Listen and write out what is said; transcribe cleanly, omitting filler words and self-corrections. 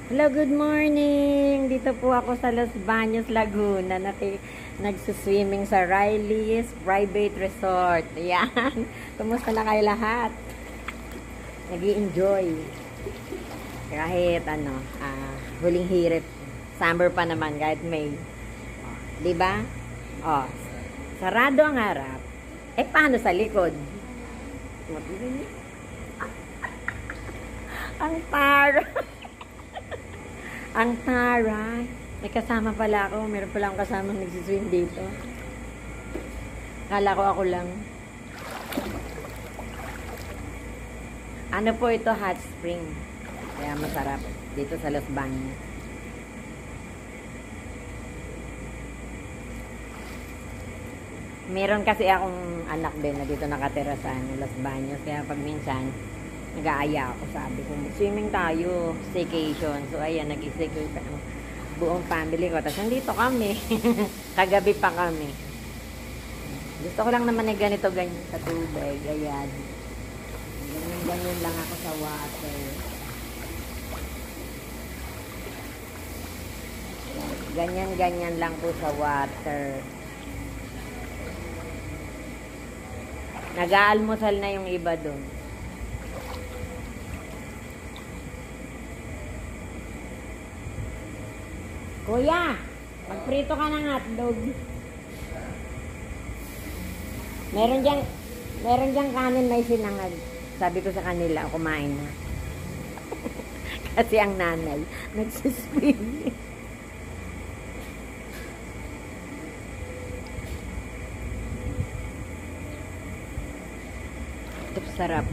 Hello, good morning! Dito po ako sa Los Baños, Laguna. Nagsuswimming sa Riley's Private Resort. Ayan. Kumusta na kayo lahat? Nag-i-enjoy. Kahit huling hirit. Summer pa naman, kahit May. Diba? Sarado ang harap. Paano sa likod? Ang tara. Ang taray. May kasama pala ako. Meron pala akong kasama nagsiswim dito. Kala ko ako lang. Ano po ito? Hot spring. Kaya masarap. Dito sa Los Baños. Meron kasi akong anak din na dito nakatira sa Los Baños. Kaya pag minsan, nag-aaya ako, sabi ko, swimming tayo, staycation. So, ayan, nag-staycation pa ang buong family ko. Tapos, nandito kami. Kagabi pa kami. Gusto ko lang naman ganito, ganyan sa tubig. Ayan. Ganyan lang ako sa water. Ganyan lang po sa water. Nag-aalmusal na yung iba doon. Kuya, magprito ka ng hotdog. Meron diyang kanin may sinangag. Sabi ko sa kanila, kumain na. Kasi ang nanay, nagsiswim. Ito sarap.